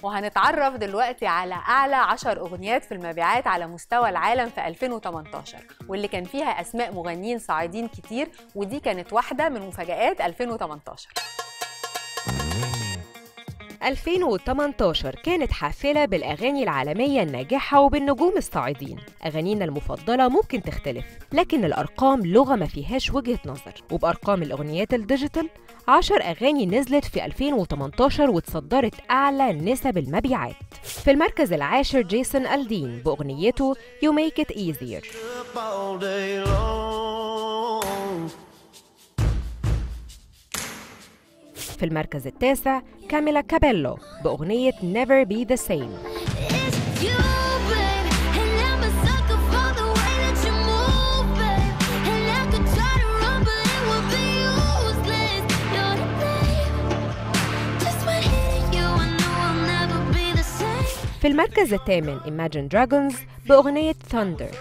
وهنتعرف دلوقتي على أعلى 10 أغنيات في المبيعات على مستوى العالم في 2018 واللي كان فيها أسماء مغنيين صاعدين كتير، ودي كانت واحدة من مفاجآت 2018. 2018 كانت حافلة بالأغاني العالمية الناجحة وبالنجوم الصاعدين. أغانينا المفضلة ممكن تختلف، لكن الأرقام لغة ما فيهاش وجهة نظر. وبأرقام الأغنيات الديجيتال 10 أغاني نزلت في 2018 وتصدرت أعلى نسب المبيعات. في المركز العاشر جيسون ألدين بأغنيته You Make It Easier. في المركز التاسع كاميلا كابيلو بأغنية Never Be The Same. في المركز الثامن Imagine Dragons بأغنية Thunder.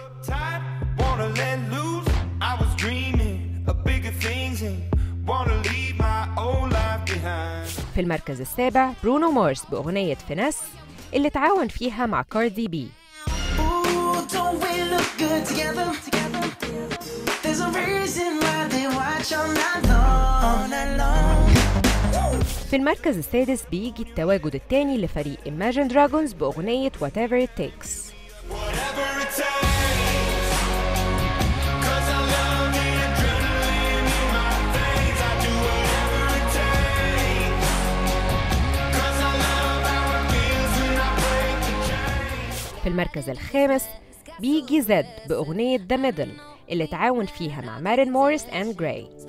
في المركز السابع برونو مارس بأغنية فينيس اللي تعاون فيها مع كاردي بي. في المركز السادس بيجي التواجد الثاني لفريق Imagine Dragons بأغنية Whatever It Takes. في المركز الخامس بيجي زد بأغنية The Middle اللي تعاون فيها مع مارين موريس and Gray.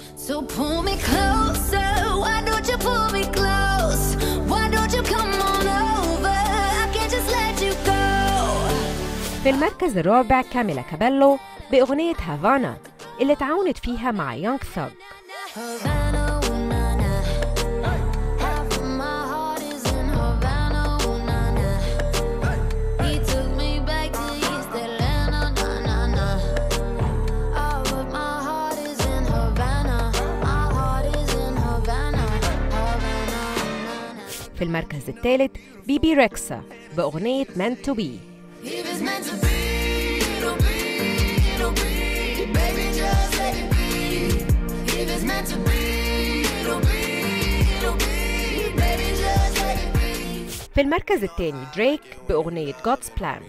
في المركز الرابع كاميلا كابيلو بأغنية هافانا اللي تعاونت فيها مع يونغ ثug. في المركز الثالث بيبي ريكسا بأغنية Meant to Be. في المركز الثاني دريك بأغنية God's Plan.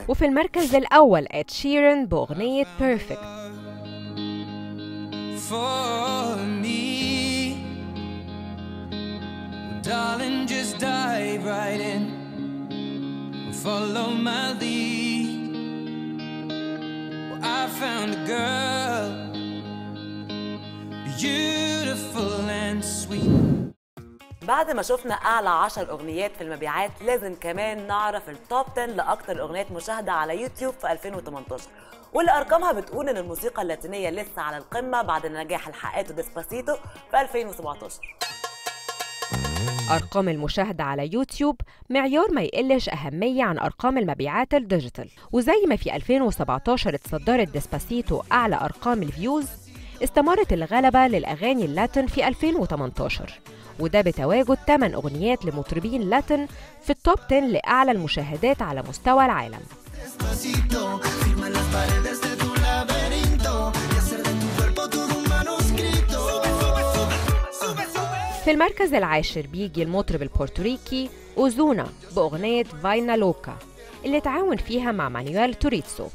وفي المركز الأول إد شيران بأغنية Perfect. Darling, just dive right in, follow my lead. Well, I found a girl, beautiful and sweet. بعد ما شفنا أعلى 10 أغنيات في المبيعات، لازم كمان نعرف التوب 10 لأكتر أغنيات مشاهدة على يوتيوب في 2018، واللي أرقامها بتقول إن الموسيقى اللاتينية لسه على القمة بعد النجاح اللي حققته ديسباسيتو في 2017. أرقام المشاهدة على يوتيوب معيار ما يقلش أهمية عن أرقام المبيعات الديجيتال، وزي ما في 2017 اتصدرت ديسباسيتو أعلى أرقام الفيوز، استمرت الغلبة للأغاني اللاتين في 2018، وده بتواجد 8 أغنيات لمطربين لاتين في التوب 10 لأعلى المشاهدات على مستوى العالم. في المركز العاشر بيجي المطرب البورتوريكي أوزونا بأغنية فاينا لوكا اللي تعاون فيها مع مانويل توريتسو.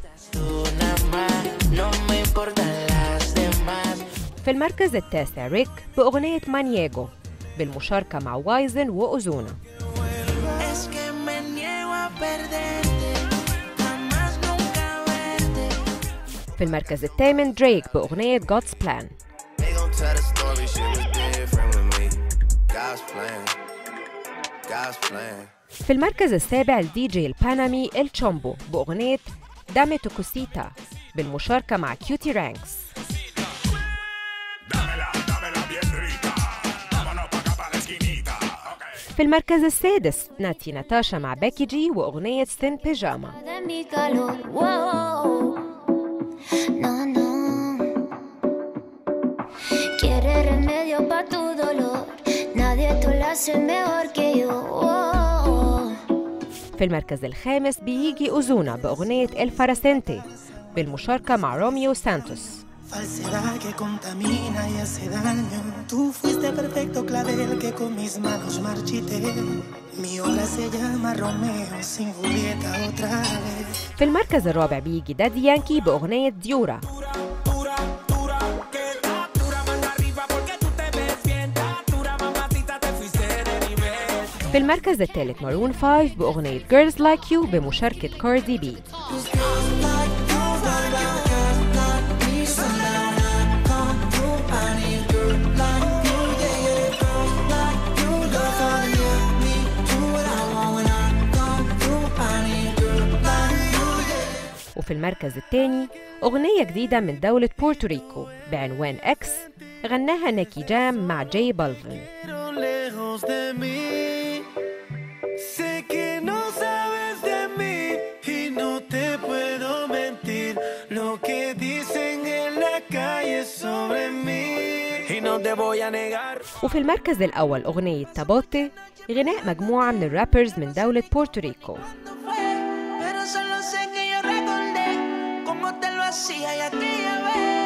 في المركز التاسع ريك بأغنية مانييجو بالمشاركة مع وايزن وأوزونا. في المركز الثامن دريك بأغنية God's Plan. في المركز السابع الدي جي البانامي التشومبو بأغنية دامي توكوسيتا بالمشاركة مع كيوتي رانكس. في في المركز السادس ناتي ناتاشا مع باكي جي وأغنية سين بيجاما. في المركز الخامس بيجي أوزونا بأغنية الفاراسنتي بالمشاركة مع روميو سانتوس. Falsedad que contamina y hace daño. Tú fuiste perfecto clavel que con mis manos marchité. Mi obra se llama Romeo sin Julieta otra vez. في المركز الرابع بيجي دادي يانكي بأغنية ديورا. في المركز الثالث مارون 5 بأغنية Girls Like You بمشاركة كاردي بي. وفي المركز الثاني أغنية جديدة من دولة بورتوريكو بعنوان إكس غناها نيكي جام مع جاي بالفين. وفي المركز الأول أغنية تابوتي غناء مجموعة من الرابرز من دولة بورتوريكو. Como te lo hacía y aquella vez